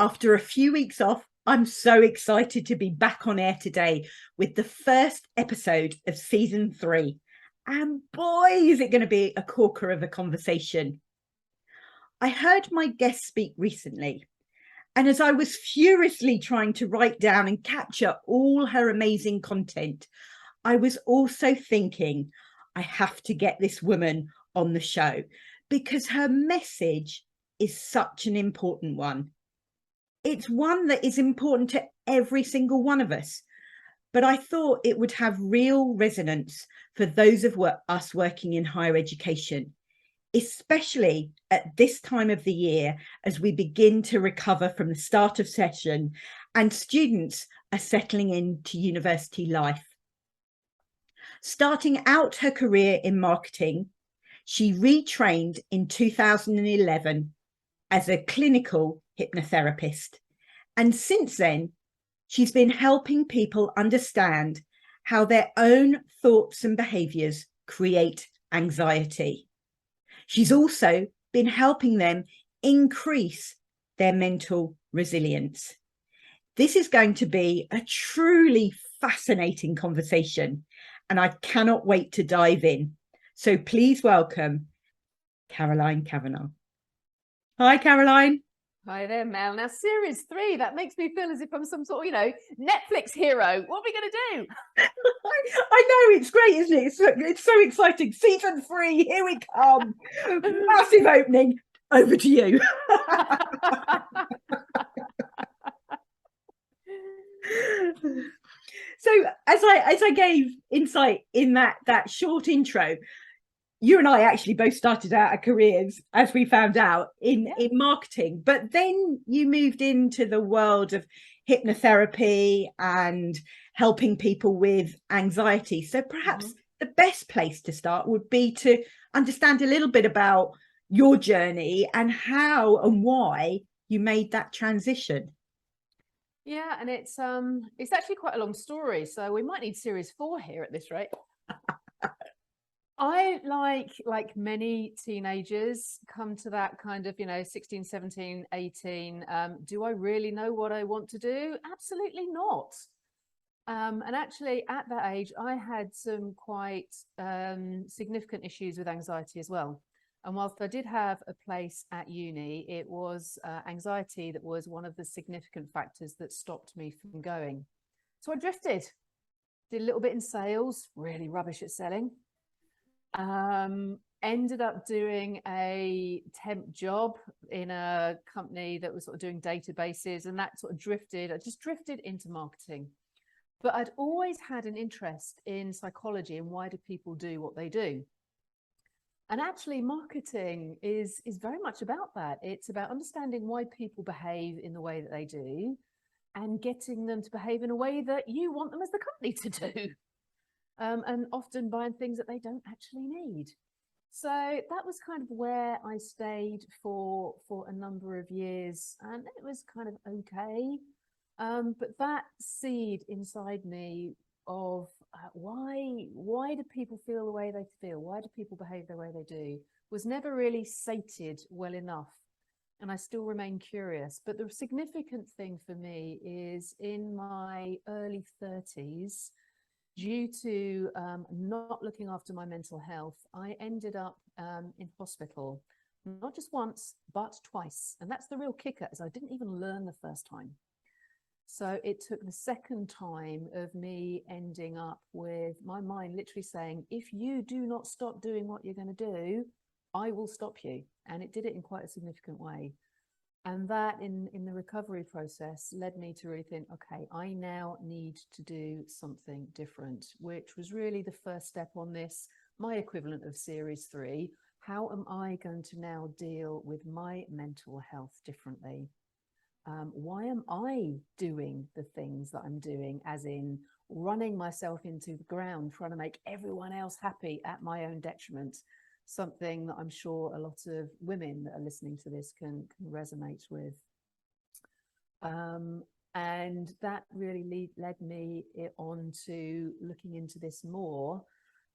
After a few weeks off, I'm so excited to be back on air today with the first episode of season 3. And boy, is it going to be a corker of a conversation. I heard my guest speak recently, and as I was furiously trying to write down and capture all her amazing content, I was also thinking, I have to get this woman on the show because her message is such an important one. It's one that is important to every single one of us. But I thought it would have real resonance for those of us working in higher education, especially at this time of the year as we begin to recover from the start of session and students are settling into university life. Starting out her career in marketing, she retrained in 2011 as a clinical hypnotherapist. And since then, she's been helping people understand how their own thoughts and behaviours create anxiety. She's also been helping them increase their mental resilience. This is going to be a truly fascinating conversation, and I cannot wait to dive in. So please welcome Caroline Kavanagh. Hi, Caroline. Hi there, Mel. Now, series 3, that makes me feel as if I'm some sort of, Netflix hero. What are we going to do? I know, it's great, isn't it? It's so exciting. Season 3, here we come. Massive opening. Over to you. So as I gave insight in that short intro, you and I actually both started out our careers, as we found out, in marketing, but then you moved into the world of hypnotherapy and helping people with anxiety. So perhaps the best place to start would be to understand a little bit about your journey and how and why you made that transition. Yeah, and it's actually quite a long story, so we might need series 4 here at this rate. I, like many teenagers, come to that kind of, 16, 17, 18. Do I really know what I want to do? Absolutely not. And actually, at that age, I had some quite significant issues with anxiety as well. And whilst I did have a place at uni, it was anxiety that was one of the significant factors that stopped me from going. So I drifted, did a little bit in sales, really rubbish at selling. Ended up doing a temp job in a company that was sort of doing databases, and that sort of I just drifted into marketing. But I'd always had an interest in psychology and why do people do what they do. And actually marketing is very much about that. It's about understanding why people behave in the way that they do and getting them to behave in a way that you want them as the company to do. And often buying things that they don't actually need. So that was kind of where I stayed for a number of years, and it was kind of okay. But that seed inside me of why do people feel the way they feel? Why do people behave the way they do? Was never really sated well enough. And I still remain curious. But the significant thing for me is in my early 30s, due to not looking after my mental health, I ended up in hospital, not just once, but twice. And that's the real kicker, is I didn't even learn the first time. So it took the second time of me ending up with my mind literally saying, if you do not stop doing what you're going to do, I will stop you. And it did it in quite a significant way. And that in the recovery process led me to really think, okay, I now need to do something different, which was really the first step on this, my equivalent of series 3. How am I going to now deal with my mental health differently? Why am I doing the things that I'm doing, as in running myself into the ground, trying to make everyone else happy at my own detriment? Something that I'm sure a lot of women that are listening to this can resonate with. And that really led me on to looking into this more.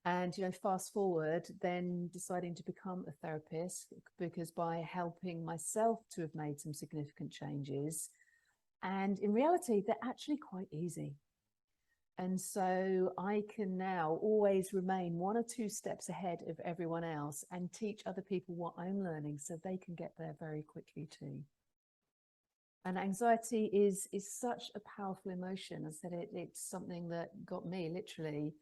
And, fast forward, then deciding to become a therapist, because by helping myself to have made some significant changes, And in reality, they're actually quite easy. And so I can now always remain 1 or 2 steps ahead of everyone else and teach other people what I'm learning so they can get there very quickly too. And anxiety is such a powerful emotion. I said it's something that got me literally,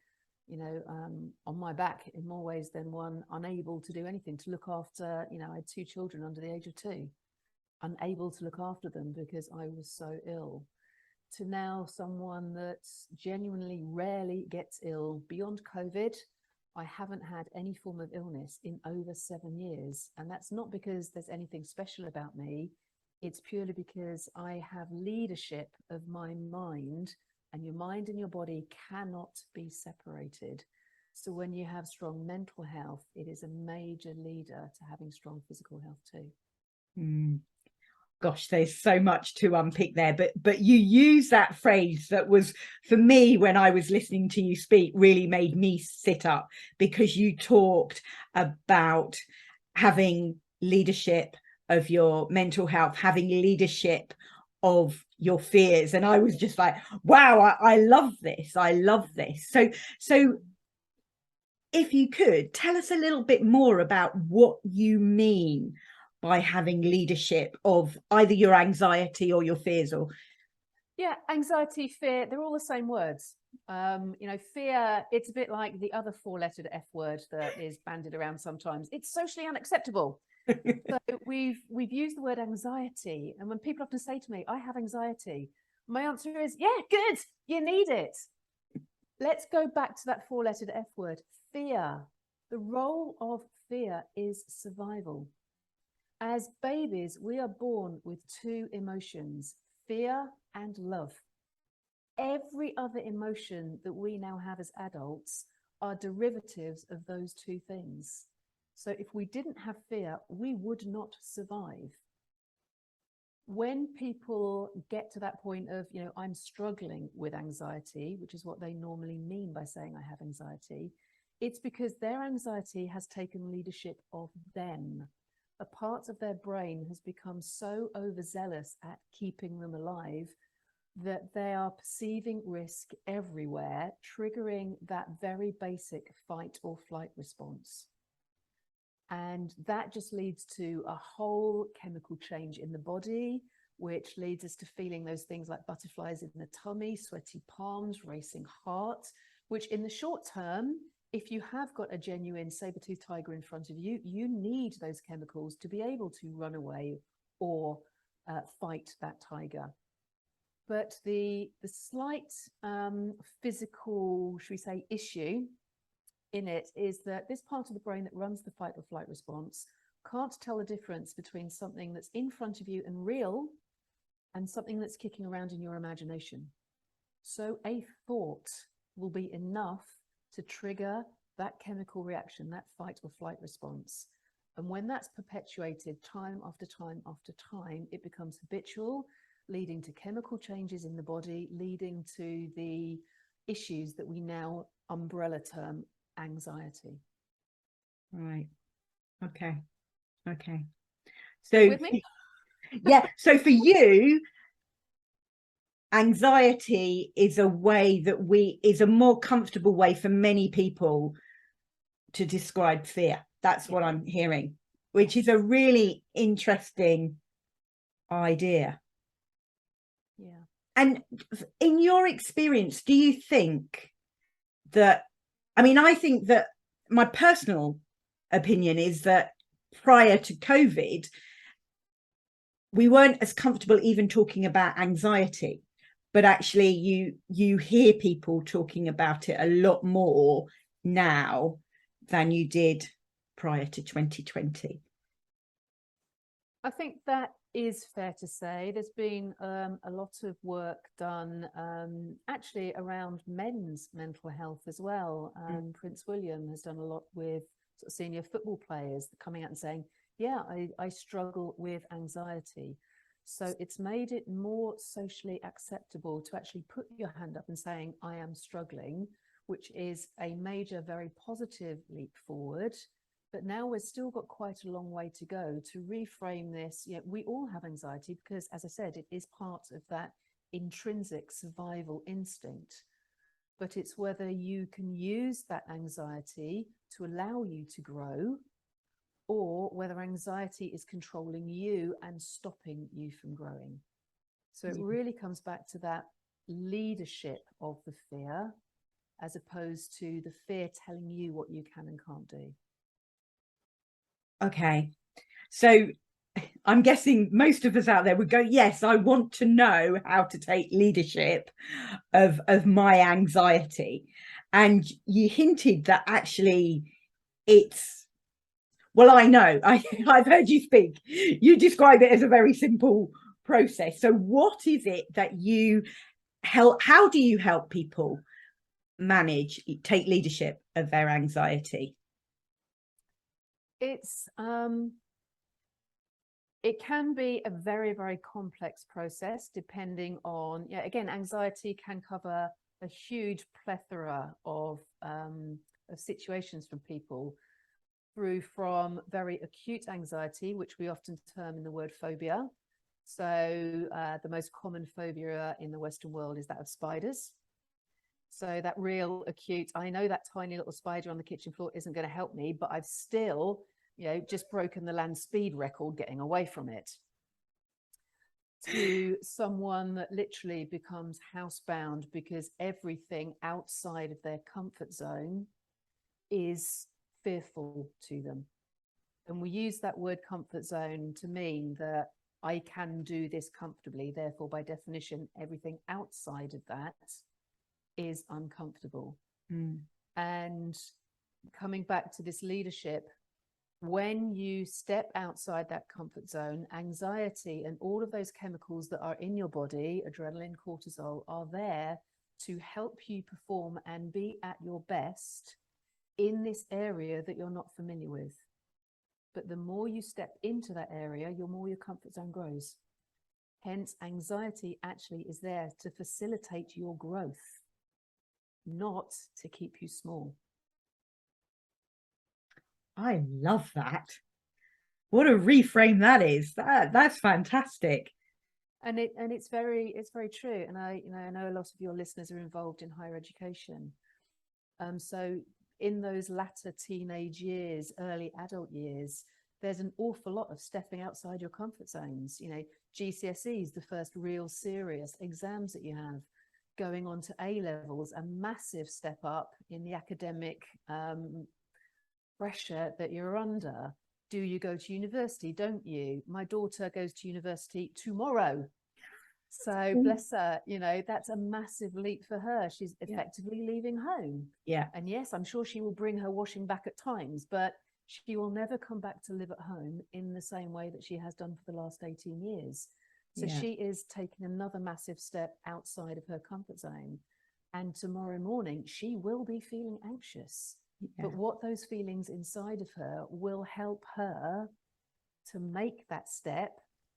on my back in more ways than one, unable to do anything, to look after, I had 2 children under the age of 2, unable to look after them because I was so ill, to now someone that genuinely rarely gets ill. Beyond COVID, I haven't had any form of illness in over 7 years. And that's not because there's anything special about me. It's purely because I have leadership of my mind, and your mind and your body cannot be separated. So when you have strong mental health, it is a major leader to having strong physical health too. Gosh, there's so much to unpick there, but you use that phrase that was, for me, when I was listening to you speak, really made me sit up, because you talked about having leadership of your mental health, having leadership of your fears, and I was just like, wow, I love this. I love this. So if you could tell us a little bit more about what you mean by having leadership of either your anxiety or your fears. Or anxiety, fear, they're all the same words. Fear, it's a bit like the other 4-lettered F word that is bandied around sometimes. It's socially unacceptable. So we've used the word anxiety, and when people often say to me, I have anxiety, my answer is, yeah, good, you need it. Let's go back to that 4-lettered F word, fear. The role of fear is survival. As babies, we are born with 2 emotions, fear and love. Every other emotion that we now have as adults are derivatives of those 2 things. So if we didn't have fear, we would not survive. When people get to that point of, I'm struggling with anxiety, which is what they normally mean by saying I have anxiety, it's because their anxiety has taken leadership of them. A part of their brain has become so overzealous at keeping them alive that they are perceiving risk everywhere, triggering that very basic fight or flight response. And that just leads to a whole chemical change in the body, which leads us to feeling those things like butterflies in the tummy, sweaty palms, racing heart, which in the short term, if you have got a genuine saber-toothed tiger in front of you, you need those chemicals to be able to run away or fight that tiger. But the slight physical, should we say, issue in it is that this part of the brain that runs the fight or flight response can't tell the difference between something that's in front of you and real and something that's kicking around in your imagination. So a thought will be enough to trigger that chemical reaction, that fight or flight response. And when that's perpetuated time after time after time, it becomes habitual, leading to chemical changes in the body, leading to the issues that we now umbrella term anxiety. right. Okay. So with me? Yeah. So for you, anxiety is a way that is a more comfortable way for many people to describe fear. That's what I'm hearing, which is a really interesting idea. Yeah. And in your experience, do you think that, I think that my personal opinion is that prior to COVID, we weren't as comfortable even talking about anxiety, but actually you hear people talking about it a lot more now than you did prior to 2020. I think that is fair to say. There's been a lot of work done actually around men's mental health as well. Prince William has done a lot with sort of senior football players coming out and saying, yeah, I struggle with anxiety. So it's made it more socially acceptable to actually put your hand up and saying, I am struggling, which is a major, very positive leap forward. But now we've still got quite a long way to go to reframe this. You know, we all have anxiety because, as I said, it is part of that intrinsic survival instinct. But it's whether you can use that anxiety to allow you to grow, or whether anxiety is controlling you and stopping you from growing. So it really comes back to that leadership of the fear, as opposed to the fear telling you what you can and can't do. Okay. So I'm guessing most of us out there would go, yes, I want to know how to take leadership of my anxiety. And you hinted that actually it's, well, I know, I've heard you speak. You describe it as a very simple process. So what is it that you help, how do you help people manage, take leadership of their anxiety? It can be a very, very complex process depending on, again, anxiety can cover a huge plethora of situations from people, through from very acute anxiety, which we often term in the word phobia. So the most common phobia in the Western world is that of spiders. So that real acute, I know that tiny little spider on the kitchen floor isn't going to help me, but I've still, just broken the land speed record getting away from it. To someone that literally becomes housebound because everything outside of their comfort zone is fearful to them. And we use that word comfort zone to mean that I can do this comfortably. Therefore, by definition, everything outside of that is uncomfortable. And coming back to this leadership, when you step outside that comfort zone, anxiety and all of those chemicals that are in your body, adrenaline, cortisol, are there to help you perform and be at your best in this area that you're not familiar with. But the more you step into that area, the more your comfort zone grows. Hence, anxiety actually is there to facilitate your growth, not to keep you small. I love that. What a reframe that is. That's fantastic. And it's very true. And I know a lot of your listeners are involved in higher education. So in those latter teenage years, early adult years, there's an awful lot of stepping outside your comfort zones. GCSEs, the first real serious exams that you have, going on to A levels, a massive step up in the academic pressure that you're under. Do you go to university? Don't you? My daughter goes to university tomorrow. So bless her, that's a massive leap for her. She's effectively leaving home. Yeah. And yes, I'm sure she will bring her washing back at times, but she will never come back to live at home in the same way that she has done for the last 18 years. So she is taking another massive step outside of her comfort zone. And tomorrow morning, she will be feeling anxious. But what those feelings inside of her will help her to make that step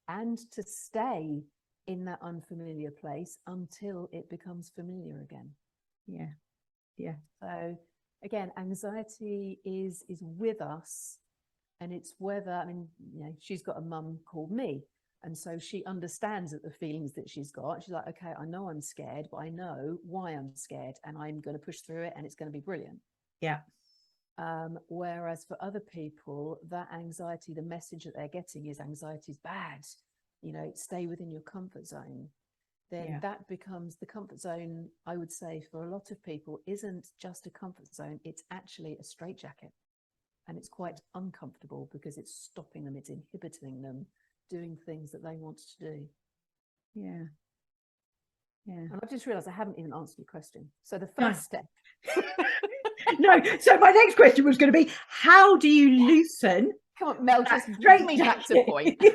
and to stay in that unfamiliar place until it becomes familiar again. Yeah. So again, anxiety is with us, and it's whether, she's got a mum called me, and so she understands that the feelings that she's got. She's like, okay, I know I'm scared, but I know why I'm scared, and I'm going to push through it, and it's going to be brilliant. Yeah. Whereas for other people, that anxiety, the message that they're getting is anxiety is bad. Stay within your comfort zone. Then that becomes the comfort zone. I would say for a lot of people isn't just a comfort zone. It's actually a straitjacket, and it's quite uncomfortable because it's stopping them. It's inhibiting them doing things that they want to do. Yeah. And I've just realized I haven't even answered your question. So the first step. No. So my next question was going to be, how do you loosen? Come on, Mel, just bring me back to point. So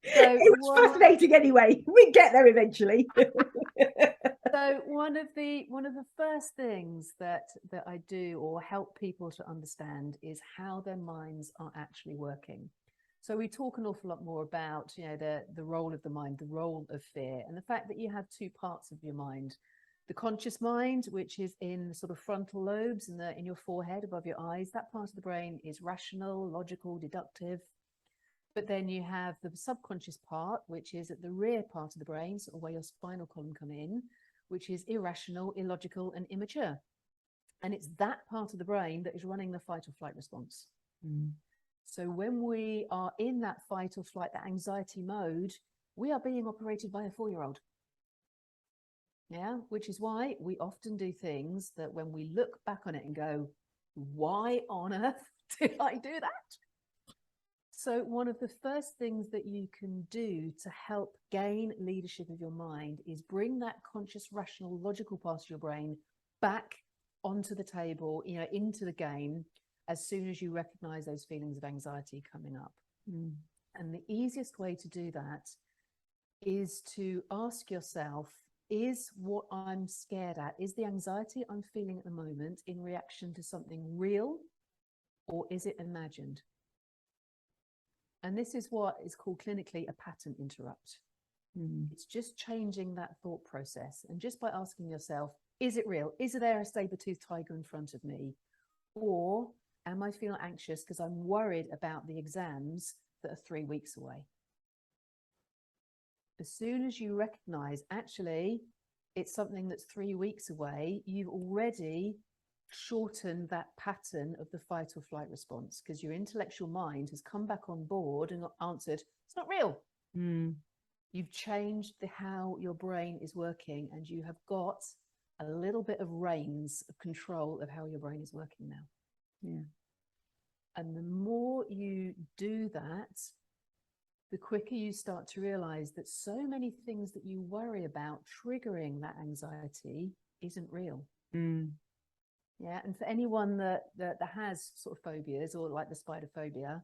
it was fascinating anyway. We get there eventually. So one of the first things that I do or help people to understand is how their minds are actually working. So we talk an awful lot more about the role of the mind, the role of fear, and the fact that you have two parts of your mind. The conscious mind, which is in the sort of frontal lobes in your forehead above your eyes, that part of the brain is rational, logical, deductive. But then you have the subconscious part, which is at the rear part of the brain, sort of where your spinal column come in, which is irrational, illogical, and immature. And it's that part of the brain that is running the fight or flight response. So when we are in that fight or flight, that anxiety mode, we are being operated by a 4-year-old. Yeah, which is why we often do things that when we look back on it and go, why on earth did I do that? So one of the first things that you can do to help gain leadership of your mind is bring that conscious, rational, logical part of your brain back onto the table, into the game, as soon as you recognize those feelings of anxiety coming up. And the easiest way to do that is to ask yourself, is what I'm scared at, is the anxiety I'm feeling at the moment in reaction to something real, or is it imagined? And this is what is called clinically a pattern interrupt. It's just changing that thought process. And just by asking yourself, is it real? Is there a saber-toothed tiger in front of me? Or am I feeling anxious because I'm worried about the exams that are 3 weeks away? As soon as you recognize, actually, it's something that's 3 weeks away, you've already shortened that pattern of the fight or flight response, because your intellectual mind has come back on board and answered, it's not real. You've changed how your brain is working, and you have got a little bit of reins of control of how your brain is working now. And the more you do that, the quicker you start to realize that so many things that you worry about triggering that anxiety isn't real. Yeah, and for anyone that has sort of phobias, or like the spider phobia,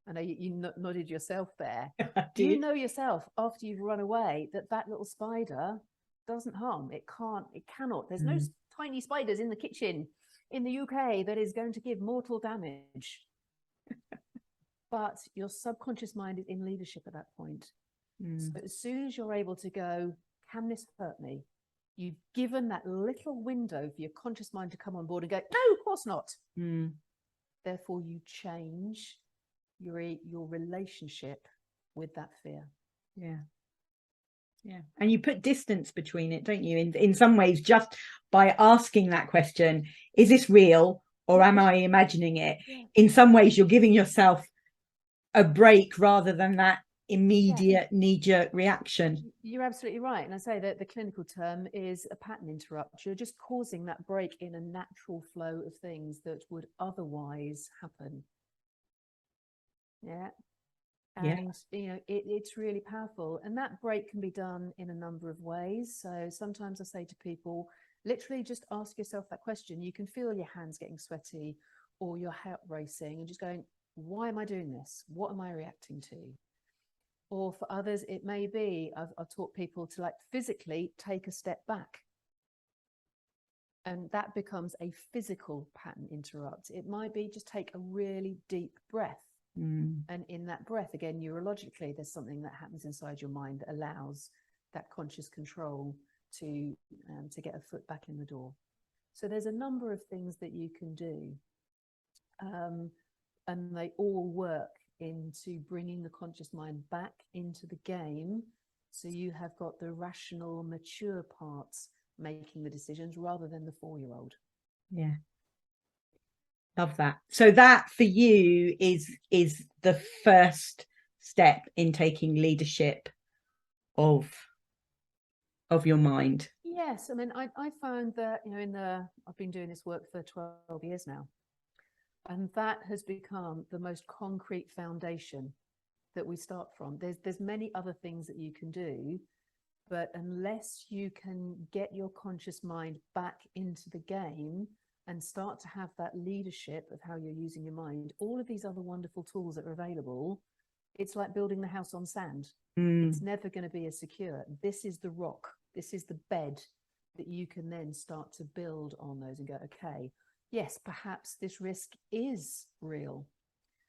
I know you nodded yourself there. Do you know yourself, after you've run away, that little spider doesn't harm? It cannot. There's no tiny spiders in the kitchen in the UK that is going to give mortal damage. But your subconscious mind is in leadership at that point. So as soon as you're able to go, can this hurt me? You've given that little window for your conscious mind to come on board and go, no, of course not. Therefore, you change your relationship with that fear. And you put distance between it, don't you? In some ways, just by asking that question, is this real or am I imagining it? In some ways, you're giving yourself a break rather than that immediate knee-jerk reaction. You're absolutely right. And I say that the clinical term is a pattern interrupt. You're just causing that break in a natural flow of things that would otherwise happen. And it's really powerful, and that break can be done in a number of ways. So sometimes I say to people, literally just ask yourself that question. You can feel your hands getting sweaty or your heart racing and just going, why am I doing this? What am I reacting to? Or for others, it may be, I've taught people to like physically take a step back. And that becomes a physical pattern interrupt. It might be just take a really deep breath. And in that breath, again, neurologically, there's something that happens inside your mind that allows that conscious control to get a foot back in the door. So there's a number of things that you can do. And they all work into bringing the conscious mind back into the game. So you have got the rational, mature parts making the decisions rather than the 4-year-old. Love that. So that for you is the first step in taking leadership of your mind. Yes, I mean, I found that, I've been doing this work for 12 years now, and that has become the most concrete foundation that we start from. There's many other things that you can do, but unless you can get your conscious mind back into the game and start to have that leadership of how you're using your mind, all of these other wonderful tools that are available, it's like building the house on sand. It's never going to be as secure. This is the rock. This is the bed that you can then start to build on those and go, okay, yes, perhaps this risk is real.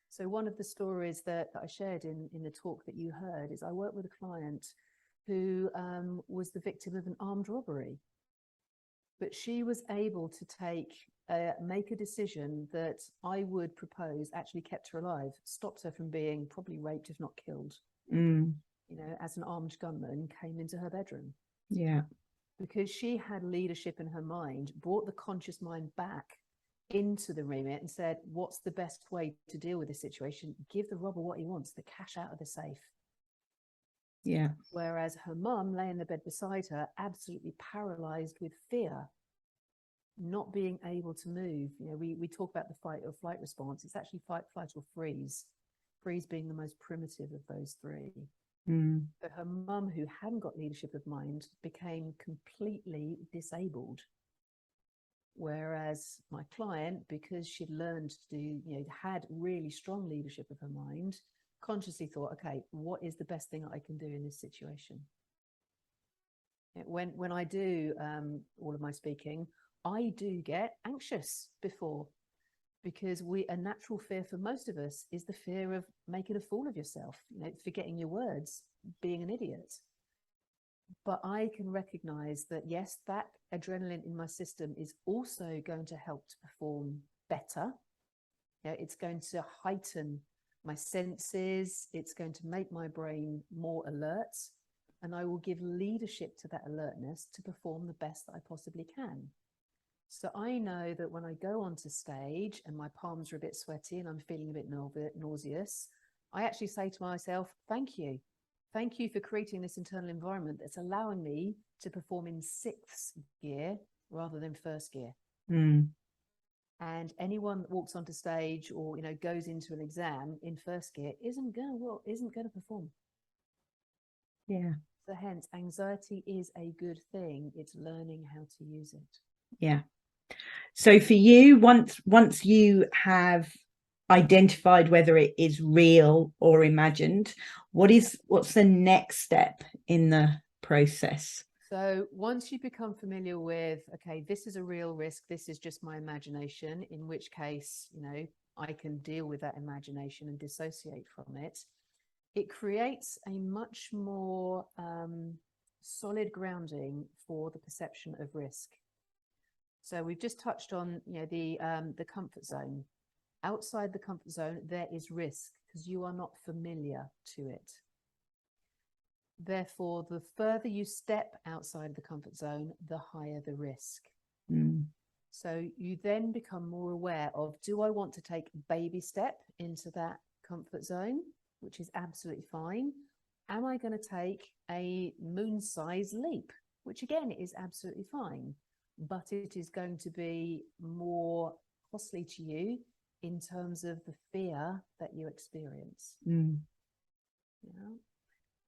So one of the stories that I shared in the talk that you heard is I worked with a client who was the victim of an armed robbery. But she was able to make a decision that I would propose actually kept her alive, stopped her from being probably raped, if not killed. You know, as an armed gunman came into her bedroom. Yeah. Because she had leadership in her mind, brought the conscious mind back into the remit and said, what's the best way to deal with this situation? Give the robber what he wants, the cash out of the safe. Yeah. Whereas her mum lay in the bed beside her, absolutely paralyzed with fear, not being able to move. You know, we talk about the fight or flight response. It's actually fight, flight, or freeze. Freeze being the most primitive of those three. But her mum, who hadn't got leadership of mind, became completely disabled. Whereas my client, because she'd learned to do, you know, had really strong leadership of her mind, consciously thought, okay, what is the best thing I can do in this situation? When I do all of my speaking, I do get anxious before, because a natural fear for most of us is the fear of making a fool of yourself, you know, forgetting your words, being an idiot. But I can recognize that, yes, that adrenaline in my system is also going to help to perform better. You know, it's going to heighten my senses. It's going to make my brain more alert. And I will give leadership to that alertness to perform the best that I possibly can. So I know that when I go onto stage and my palms are a bit sweaty and I'm feeling a bit nauseous, I actually say to myself, thank you. Thank you for creating this internal environment that's allowing me to perform in 6th gear rather than 1st gear. And anyone that walks onto stage or, you know, goes into an exam in 1st gear isn't going to perform. Yeah. So hence, anxiety is a good thing. It's learning how to use it. Yeah. So for you, once you have identified whether it is real or imagined, what's the next step in the process? So once you become familiar with, okay, this is a real risk, this is just my imagination, in which case, you know, I can deal with that imagination and dissociate from it, it creates a much more solid grounding for the perception of risk. So we've just touched on, you know, the comfort zone. Outside the comfort zone, there is risk because you are not familiar to it. Therefore, the further you step outside the comfort zone, the higher the risk. So you then become more aware of, do I want to take a baby step into that comfort zone, which is absolutely fine? Am I going to take a moon-sized leap, which again is absolutely fine, but it is going to be more costly to you in terms of the fear that you experience. Yeah.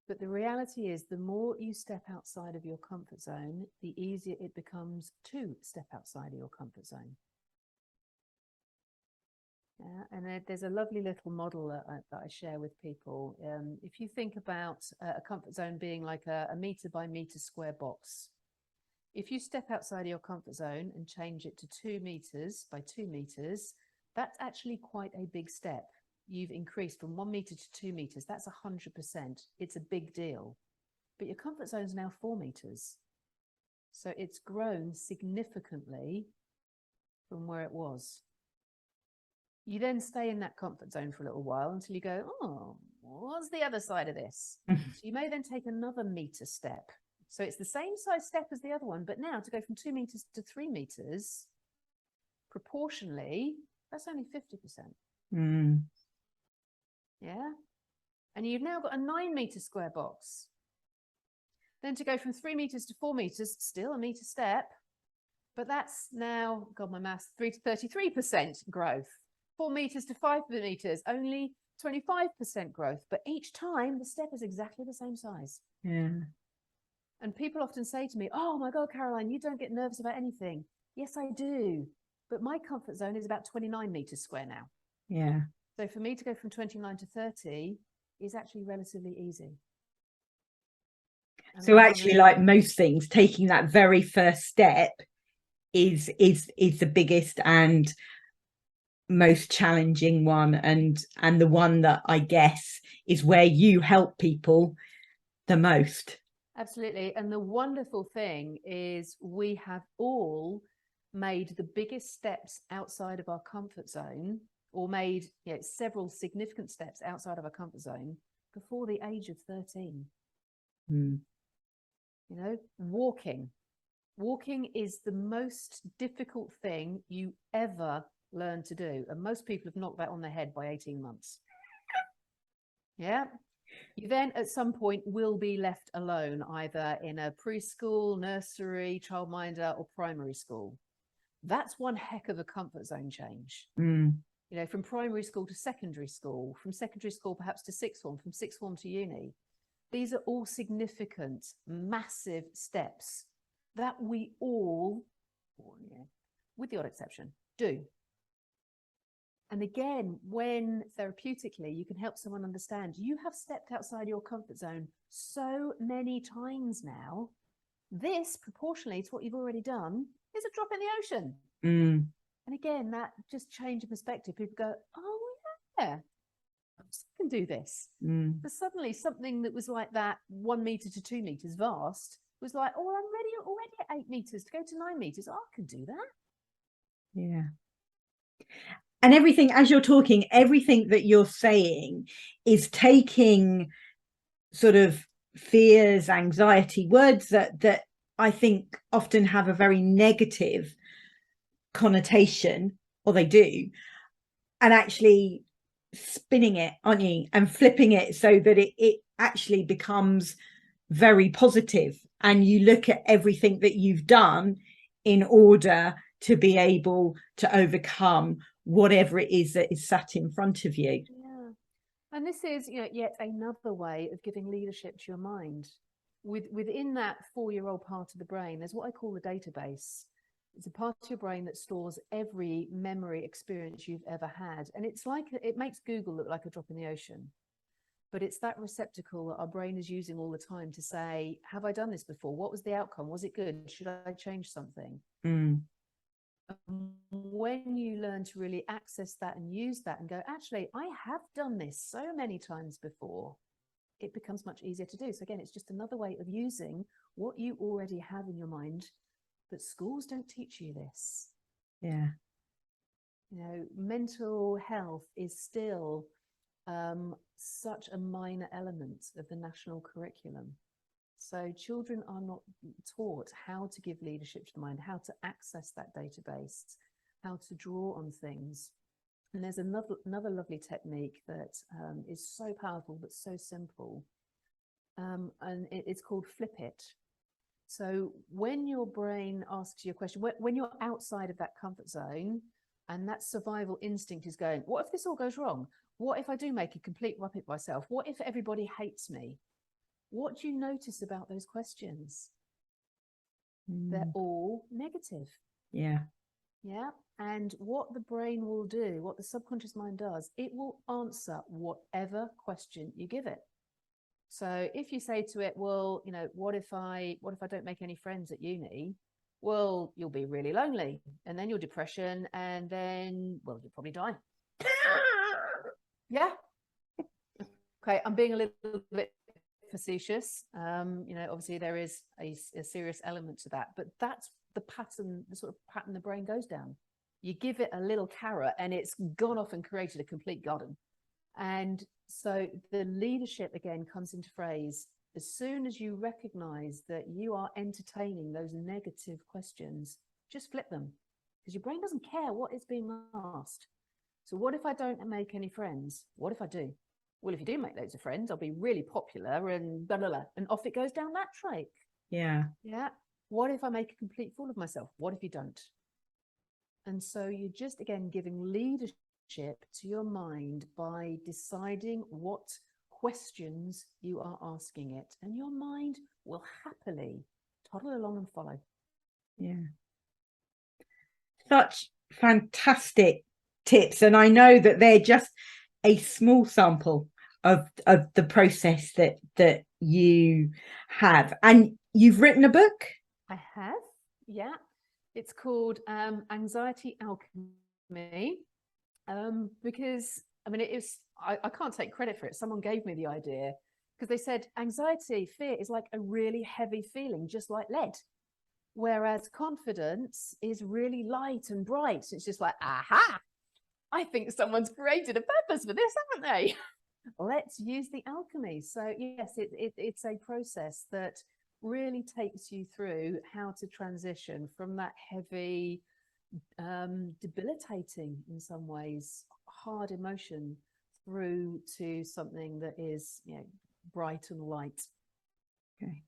But the reality is, the more you step outside of your comfort zone, the easier it becomes to step outside of your comfort zone. Yeah, and there's a lovely little model that I share with people. If you think about a comfort zone being like a meter by meter square box, if you step outside of your comfort zone and change it to 2 meters by 2 meters, that's actually quite a big step. You've increased from 1 meter to 2 meters. That's 100%. It's a big deal. But your comfort zone is now 4 meters. So it's grown significantly from where it was. You then stay in that comfort zone for a little while until you go, oh, what's the other side of this? So you may then take another meter step. So it's the same size step as the other one, but now to go from 2 meters to 3 meters, proportionally, that's only 50%. Yeah. And you've now got a 9 meter square box. Then to go from 3 meters to 4 meters, still a meter step, but that's now, God, my maths, 33% growth. 4 meters to 5 meters, only 25% growth. But each time the step is exactly the same size. Yeah. And people often say to me, oh my God, Caroline, you don't get nervous about anything. Yes, I do. But my comfort zone is about 29 meters square now. Yeah. So for me to go from 29 to 30 is actually relatively easy. So actually, like most things, taking that very first step is the biggest and most challenging one, and the one that I guess is where you help people the most. Absolutely. And the wonderful thing is we have all made the biggest steps outside of our comfort zone, or made several significant steps outside of our comfort zone before the age of 13. Mm. Walking is the most difficult thing you ever learn to do, and most people have knocked that on their head by 18 months. Yeah. You then at some point will be left alone, either in a preschool, nursery, childminder, or primary school. That's one heck of a comfort zone change. Mm. From primary school to secondary school, from secondary school perhaps to sixth form, from sixth form to uni. These are all significant, massive steps that we all, with the odd exception, do. And again, when therapeutically you can help someone understand, you have stepped outside your comfort zone so many times now, this proportionally to what you've already done is a drop in the ocean. Mm. And again, that just change of perspective. People go, oh yeah, I can do this. Mm. But suddenly something that was like that 1 meter to 2 meters vast was like, oh, I'm already at 8 meters to go to 9 meters. Oh, I can do that. Yeah. And everything, as you're talking, everything that you're saying is taking sort of fears, anxiety, words that I think often have a very negative connotation, or they do, and actually spinning it, aren't you, and flipping it so that it actually becomes very positive, and you look at everything that you've done in order to be able to overcome whatever it is that is sat in front of you. Yeah. And this is, yet another way of giving leadership to your mind. Within that 4-year-old part of the brain, there's what I call the database. It's a part of your brain that stores every memory experience you've ever had. And it's like, it makes Google look like a drop in the ocean. But it's that receptacle that our brain is using all the time to say, have I done this before? What was the outcome? Was it good? Should I change something? Mm. When you learn to really access that and use that and go, actually, I have done this so many times before, it becomes much easier to do. So again, it's just another way of using what you already have in your mind, but schools don't teach you this. Yeah. Mental health is still such a minor element of the national curriculum. So children are not taught how to give leadership to the mind, how to access that database, how to draw on things. And there's another lovely technique that is so powerful but so simple, and it's called flip it. So when your brain asks you a question, when you're outside of that comfort zone and that survival instinct is going, what if this all goes wrong? What if I do make a complete muppet myself? What if everybody hates me? What do you notice about those questions? They're all negative. Yeah. Yeah. And what the brain will do, what the subconscious mind does, it will answer whatever question you give it. So if you say to it, well, what if I don't make any friends at uni? Well, you'll be really lonely, and then you'll depression, and then, well, you'll probably die. Yeah. Okay, I'm being a little bit facetious. Obviously there is a serious element to that, but that's the pattern, the sort of pattern the brain goes down. You give it a little carrot and it's gone off and created a complete garden. And so the leadership again comes into phrase as soon as you recognize that you are entertaining those negative questions. Just flip them, because your brain doesn't care what is being asked. So what if I don't make any friends? What if I do? Well, if you do make loads of friends, I'll be really popular and blah, blah, blah. And off it goes down that track. Yeah. Yeah. What if I make a complete fool of myself? What if you don't? And so you're just, again, giving leadership to your mind by deciding what questions you are asking it. And your mind will happily toddle along and follow. Yeah. Such fantastic tips. And I know that they're just a small sample of the process that you have. And you've written a book? I have, yeah. It's called Anxiety Alchemy, because I mean, I can't take credit for it. Someone gave me the idea, because they said anxiety, fear is like a really heavy feeling, just like lead. Whereas confidence is really light and bright. It's just like, aha, I think someone's created a purpose for this, haven't they? Let's use the alchemy. So yes, it's a process that really takes you through how to transition from that heavy, debilitating in some ways, hard emotion through to something that is, you know, bright and light. Okay.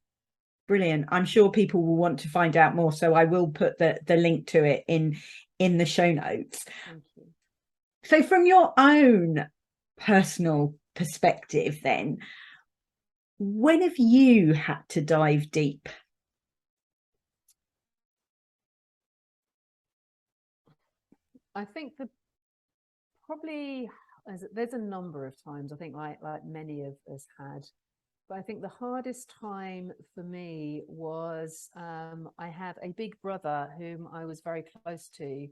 Brilliant. I'm sure people will want to find out more, so I will put the link to it in the show notes. Thank you. So from your own personal perspective then, when have you had to dive deep? I think probably there's a number of times, I think, like many of us had. But I think the hardest time for me was I had a big brother whom I was very close to,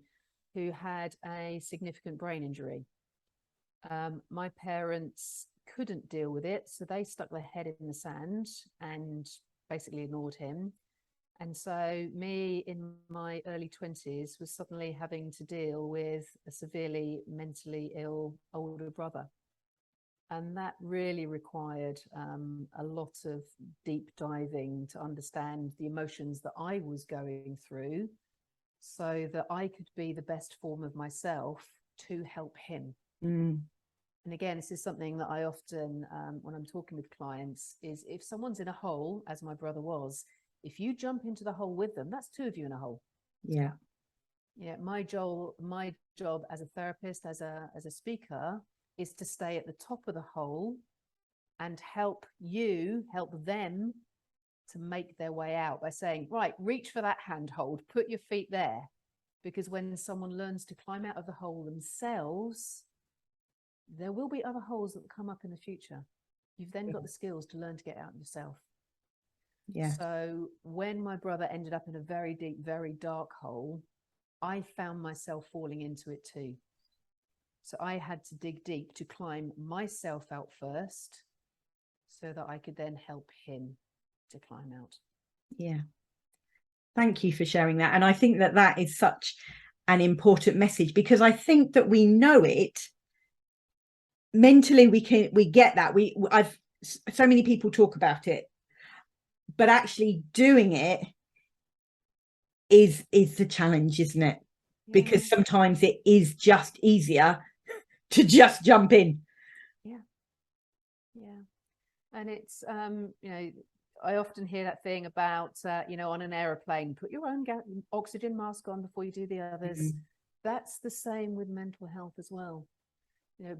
who had a significant brain injury. My parents couldn't deal with it, so they stuck their head in the sand and basically ignored him. And so me in my early 20s was suddenly having to deal with a severely mentally ill older brother. And that really required a lot of deep diving to understand the emotions that I was going through so that I could be the best form of myself to help him. And again, this is something that I often, when I'm talking with clients, is if someone's in a hole, as my brother was, if you jump into the hole with them, that's two of you in a hole. Yeah. Yeah. My job as a therapist, as a speaker, is to stay at the top of the hole and help them to make their way out by saying, right, reach for that handhold, put your feet there. Because when someone learns to climb out of the hole themselves, there will be other holes that come up in the future. You've then got the skills to learn to get out yourself. Yeah. So when my brother ended up in a very deep, very dark hole, I found myself falling into it too. So I had to dig deep to climb myself out first so that I could then help him to climb out. Yeah. Thank you for sharing that. And I think that that is such an important message, because I think that we know it mentally. We get that. I've so many people talk about it, but actually doing it is the challenge, isn't it? Yeah. Because sometimes it is just easier to just jump in. Yeah. And it's I often hear that thing about on an aeroplane, put your own oxygen mask on before you do the others. That's the same with mental health as well.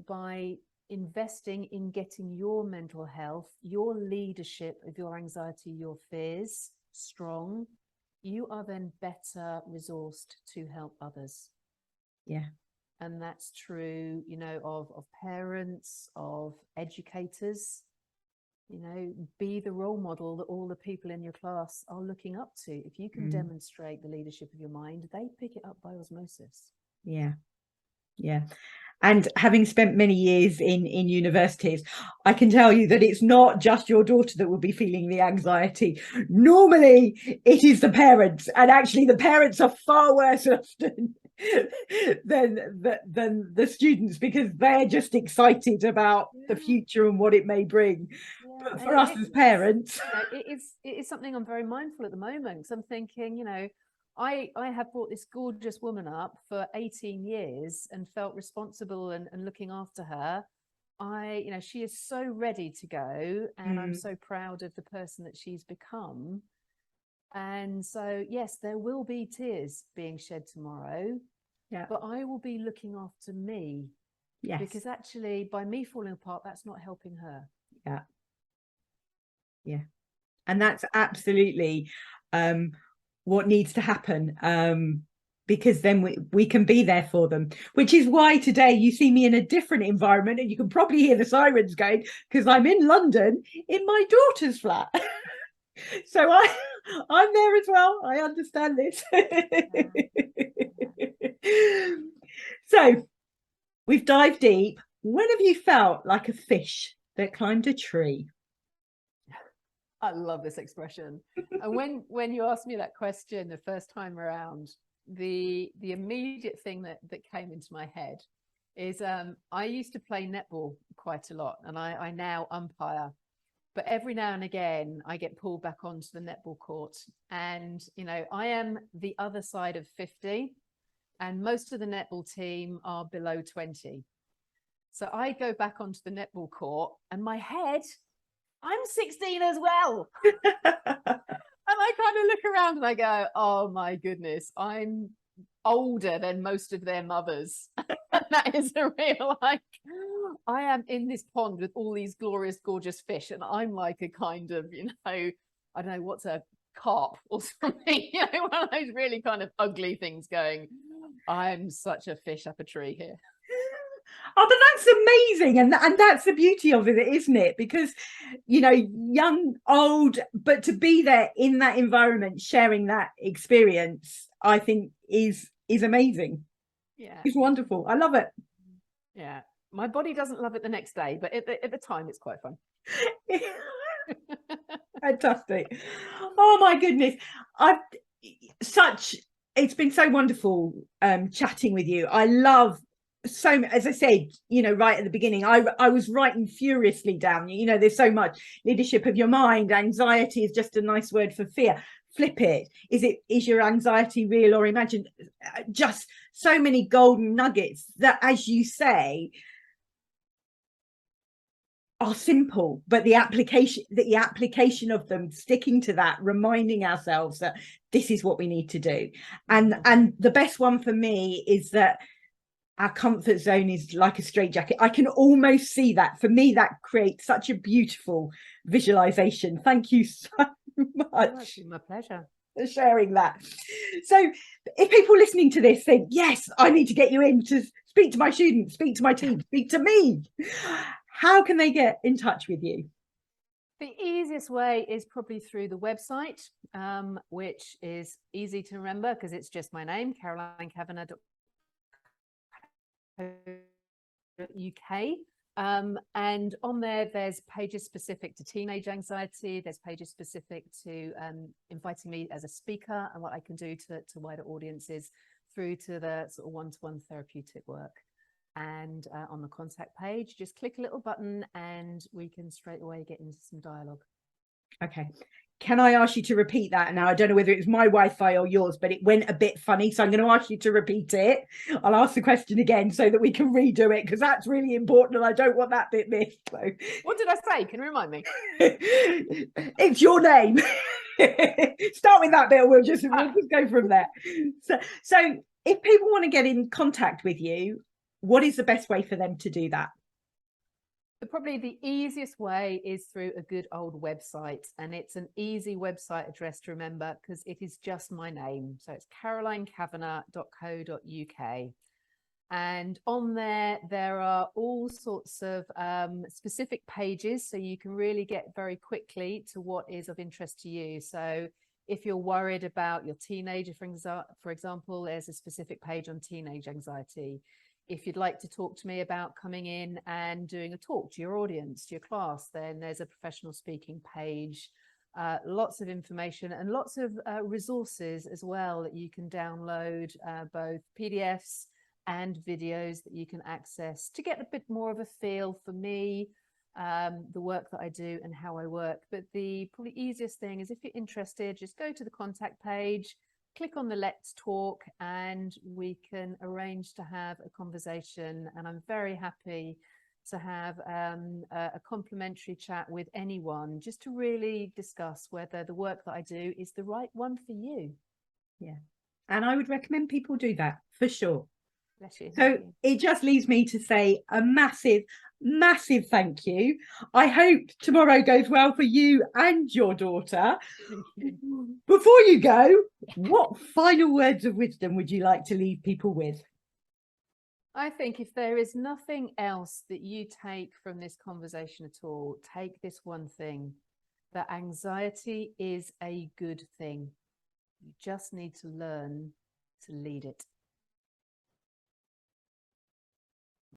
By investing in getting your mental health, your leadership of your anxiety, your fears strong, you are then better resourced to help others. Yeah. And that's true, of parents, of educators. Be the role model that all the people in your class are looking up to. If you can demonstrate the leadership of your mind, they pick it up by osmosis. Yeah. And having spent many years in universities, I can tell you that it's not just your daughter that will be feeling the anxiety. Normally it is the parents, and actually the parents are far worse often than the students, because they're just excited about the future and what it may bring. But for us as parents, it is something I'm very mindful at the moment, because I'm thinking, I have brought this gorgeous woman up for 18 years and felt responsible and looking after her. She is so ready to go, and I'm so proud of the person that she's become. And so, yes, there will be tears being shed tomorrow, but I will be looking after me. Yes. Because actually, by me falling apart, that's not helping her. Yeah. And that's absolutely what needs to happen, because then we can be there for them, which is why today you see me in a different environment, and you can probably hear the sirens going, because I'm in London in my daughter's flat. So I'm there as well. I understand this. So we've dived deep. When have you felt like a fish that climbed a tree? I love this expression. And when you asked me that question the first time around, the immediate thing that came into my head is I used to play netball quite a lot, and I now umpire. But every now and again, I get pulled back onto the netball court. And, you know, I am the other side of 50, and most of the netball team are below 20. So I go back onto the netball court, and my head, I'm 16 as well. And I kind of look around and I go, oh my goodness, I'm older than most of their mothers. And that is a real, like, I am in this pond with all these glorious, gorgeous fish. And I'm like a kind of, you know, I don't know, what's a carp or something, you know, one of those really kind of ugly things going, I'm such a fish up a tree here. Oh, but that's amazing. And that's the beauty of it, isn't it? Because, you know, young, old, but to be there in that environment, sharing that experience, I think is amazing. Yeah. It's wonderful. I love it. Yeah. My body doesn't love it the next day, but at the time, it's quite fun. Fantastic. Oh my goodness. It's been so wonderful chatting with you. I love so, as I said, you know, right at the beginning, I was writing furiously down, you know, there's so much leadership of your mind. Anxiety is just a nice word for fear. Flip it. Is your anxiety real or imagined? Just so many golden nuggets that, as you say, are simple, but the application of them, sticking to that, reminding ourselves that this is what we need to do. And the best one for me is that our comfort zone is like a straitjacket. I can almost see that. For me, that creates such a beautiful visualization. Thank you so much. My pleasure. For sharing that. So if people listening to this think, yes, I need to get you in to speak to my students, speak to my team, speak to me, how can they get in touch with you? The easiest way is probably through the website, which is easy to remember because it's just my name, carolinecavanagh.co.uk. And on there's pages specific to teenage anxiety. There's pages specific to inviting me as a speaker and what I can do to wider audiences, through to the sort of one-to-one therapeutic work. And on the contact page, just click a little button and we can straight away get into some dialogue. Okay. Can I ask you to repeat that now? I don't know whether it was my Wi-Fi or yours, but it went a bit funny. So I'm going to ask you to repeat it. I'll ask the question again so that we can redo it, because that's really important and I don't want that bit missed. So. What did I say? Can you remind me? It's your name. Start with that bit. We'll just go from there. So if people want to get in contact with you, what is the best way for them to do that? Probably the easiest way is through a good old website, and it's an easy website address to remember because it is just my name. So it's carolinecavanagh.co.uk. And on there are all sorts of specific pages, so you can really get very quickly to what is of interest to you. So if you're worried about your teenager, for example, there's a specific page on teenage anxiety. If you'd like to talk to me about coming in and doing a talk to your audience, to your class, then there's a professional speaking page. Lots of information and lots of resources as well that you can download, both PDFs and videos that you can access to get a bit more of a feel for me, the work that I do and how I work. But the probably easiest thing is, if you're interested, just go to the contact page, click on the Let's Talk, and we can arrange to have a conversation. And I'm very happy to have a complimentary chat with anyone, just to really discuss whether the work that I do is the right one for you. Yeah. And I would recommend people do that for sure. Bless you. So it just leaves me to say a massive thank you. I hope tomorrow goes well for you and your daughter. Before you go, what final words of wisdom would you like to leave people with? I think if there is nothing else that you take from this conversation at all, take this one thing: that anxiety is a good thing. You just need to learn to lead it.